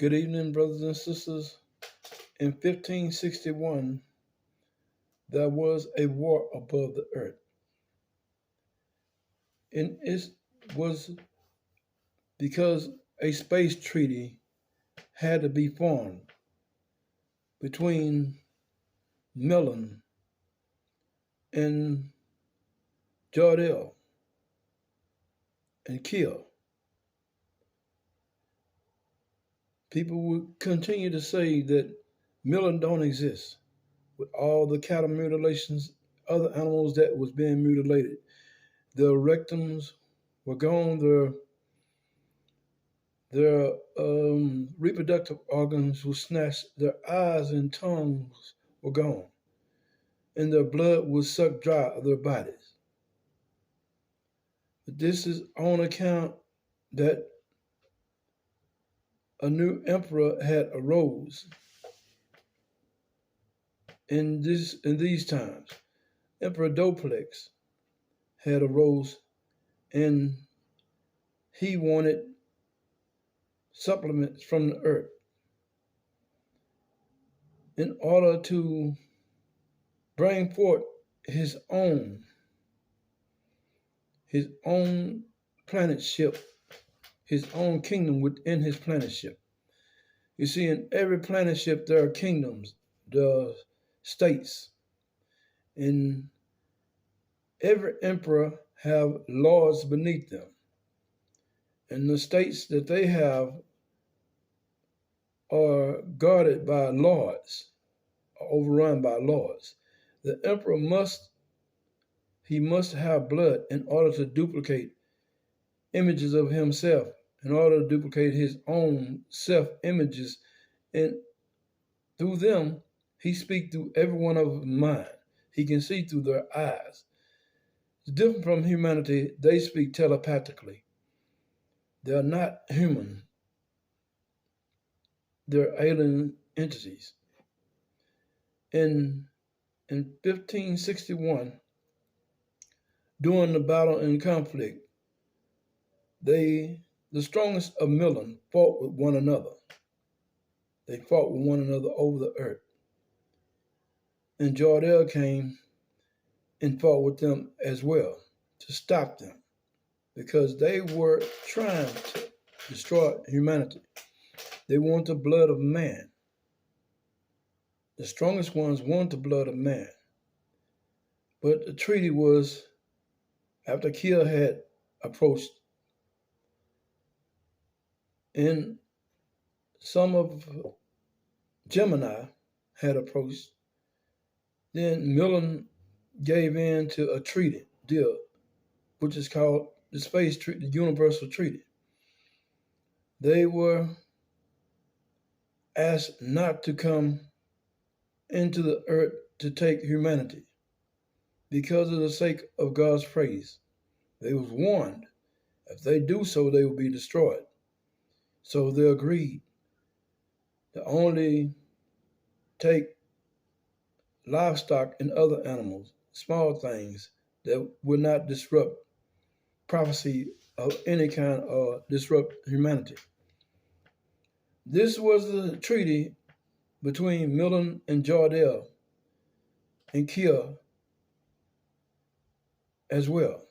Good evening, brothers and sisters. In 1561, there was a war above the earth. And it was because a space treaty had to be formed between Millan and Jardel and Kiel. People would continue to say that Millan don't exist with all the cattle mutilations, other animals that was being mutilated. Their rectums were gone, their reproductive organs were snatched, their eyes and tongues were gone, and their blood was sucked dry of their bodies. But this is on account that a new emperor had arose in these times. Emperor Doplex had arose, and he wanted supplements from the earth in order to bring forth his own planetship, his own kingdom within his planetship. You see, in every planetship there are kingdoms, there are states, and every emperor have lords beneath them. And the states that they have are guarded by lords, overrun by lords. The emperor must have blood in order to duplicate images of himself, in order to duplicate his own self-images, and through them, he speaks through every one of them mind. He can see through their eyes. It's different from humanity. They speak telepathically. They are not human. They're alien entities. In 1561, during the battle and conflict, the strongest of Millan fought with one another. They fought with one another over the earth. And Jardel came and fought with them as well to stop them, because they were trying to destroy humanity. They want the blood of man. The strongest ones want the blood of man. But the treaty was, after Kiel had approached, and some of Gemini had approached, then Millan gave in to a treaty deal, which is called the Space Treaty, the Universal Treaty. They were asked not to come into the earth to take humanity because of the sake of God's praise. They was warned, if they do so, they will be destroyed. So they agreed to only take livestock and other animals, small things that would not disrupt prophecy of any kind or disrupt humanity. This was the treaty between Millan and Jardel and Kiel as well,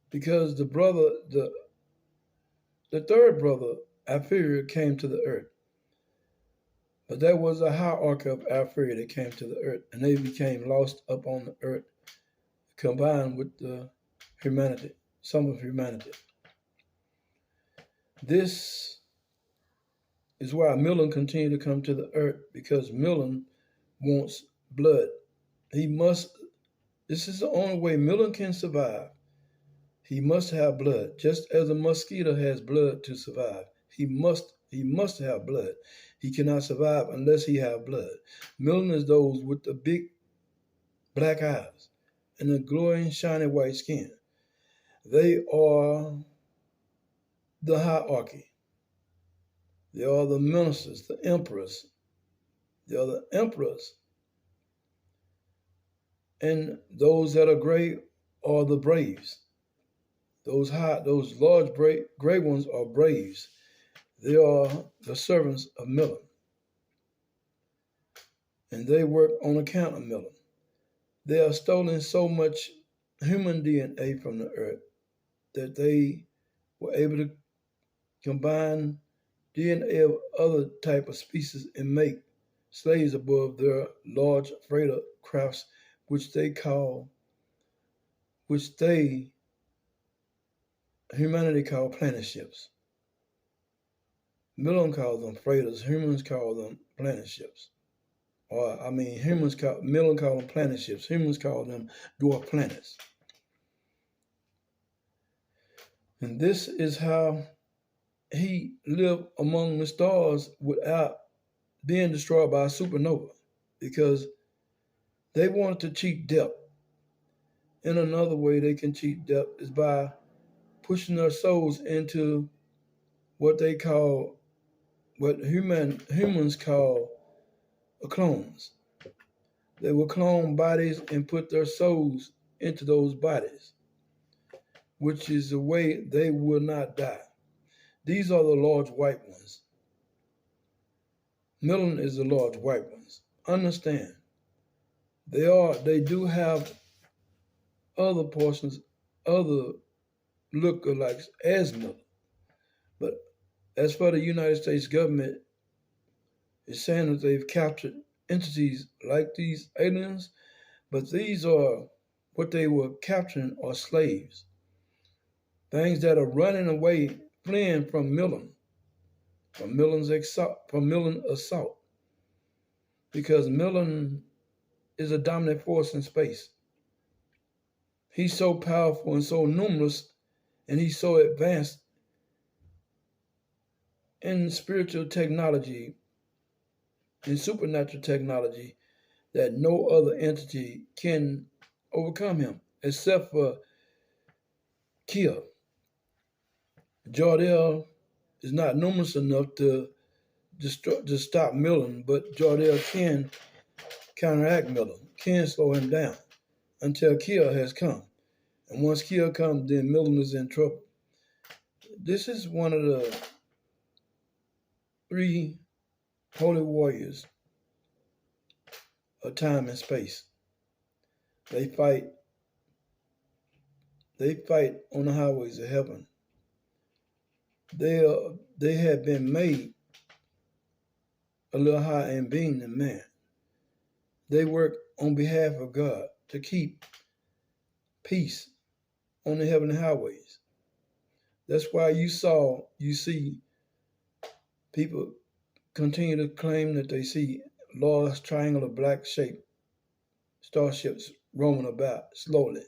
because the third brother, Alfieri, came to the earth. But there was a hierarchy of Alfieri that came to the earth, and they became lost up on the earth, combined with the humanity, some of humanity. This is why Millan continued to come to the earth, because Millan wants blood. This is the only way Millan can survive. He must have blood, just as a mosquito has blood to survive. He must have blood. He cannot survive unless he have blood. Millan is those with the big black eyes and the glowing, shiny white skin. They are the hierarchy. They are the ministers, the emperors. They are the emperors. And those that are gray are the braves. Those large gray ones are braves. They are the servants of Millan, and they work on account of Millan. They have stolen so much human DNA from the earth that they were able to combine DNA of other type of species and make slaves above their large freighter crafts, which they humanity call planet ships. Millan calls them freighters. Humans call them planet ships. Millan call them planet ships. Humans call them dwarf planets. And this is how he lived among the stars without being destroyed by a supernova, because they wanted to cheat death. And another way they can cheat death is by pushing their souls into what humans call clones. They will clone bodies and put their souls into those bodies, which is the way they will not die. These are the large white ones. Millan is the large white ones. Understand, they do have other portions, other lookalikes as Millan. But as for the United States government, it's saying that they've captured entities like these aliens, but these are what they were capturing are slaves. Things that are running away, fleeing from Millan, from Millan assault. Because Millan is a dominant force in space. He's so powerful and so numerous, and he's so advanced in spiritual technology, in supernatural technology, that no other entity can overcome him, except for Kia. Jor-El is not numerous enough to stop Millan, but Jor-El can counteract Millan, can slow him down until Kia has come. And once Kia comes, then Millan is in trouble. This is one of the 3 holy warriors of time and space. They fight on the highways of heaven. They have been made a little higher in being than man. They work on behalf of God to keep peace on the heavenly highways. That's why you see people continue to claim that they see large triangular black shaped starships roaming about slowly.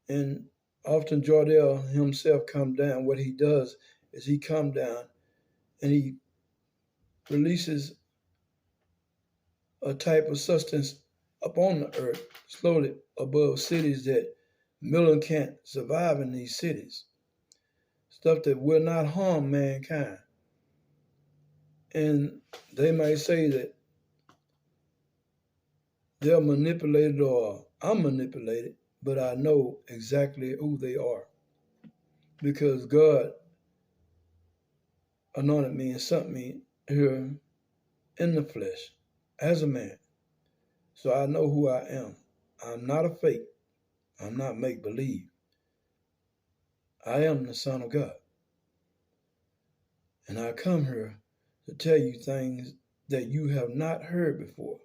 And often Jor-El himself come down. What he does is he come down and he releases a type of substance upon the earth, slowly above cities that Millan can't survive in these cities. Stuff that will not harm mankind. And they might say that they're manipulated or I'm manipulated, but I know exactly who they are. Because God anointed me and sent me here in the flesh as a man. So I know who I am. I'm not a fake. I'm not make-believe. I am the Son of God. And I come here to tell you things that you have not heard before.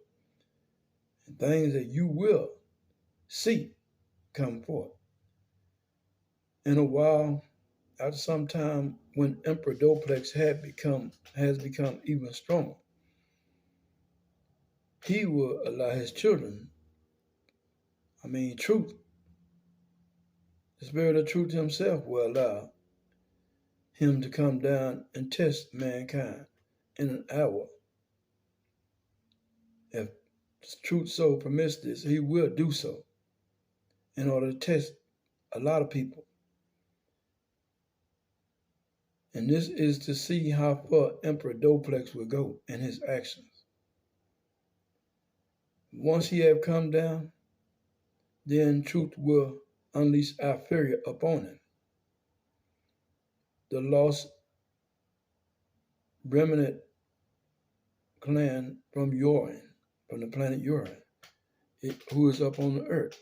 And things that you will see come forth. In a while, after some time, when Emperor Doplex has become even stronger, he will allow his children, truth, the spirit of truth himself will allow him to come down and test mankind in an hour. If truth so permits this, he will do so in order to test a lot of people. And this is to see how far Emperor Doplex will go in his actions. Once he have come down, then truth will unleash our fury upon him. The lost remnant clan from Uran, from the planet Uran, who is up on the earth.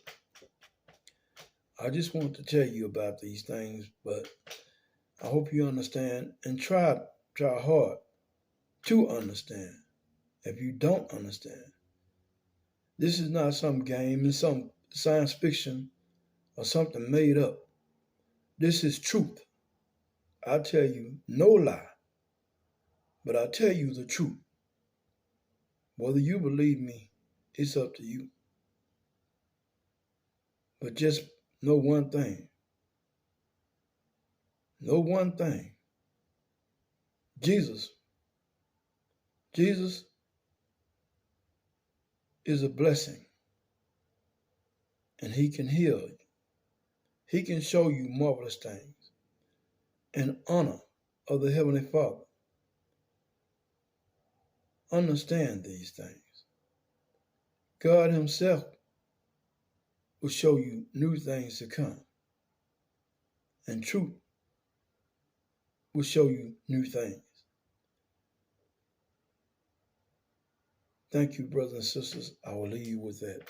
I just want to tell you about these things, but I hope you understand and try hard to understand. If you don't understand, this is not some game and some science fiction or something made up. This is truth. I tell you no lie, but I tell you the truth. Whether you believe me, it's up to you. But just know one thing. Know one thing. Jesus is a blessing, and he can heal you. He can show you marvelous things in honor of the Heavenly Father. Understand these things. God himself will show you new things to come, and truth will show you new things. Thank you, brothers and sisters. I will leave you with that.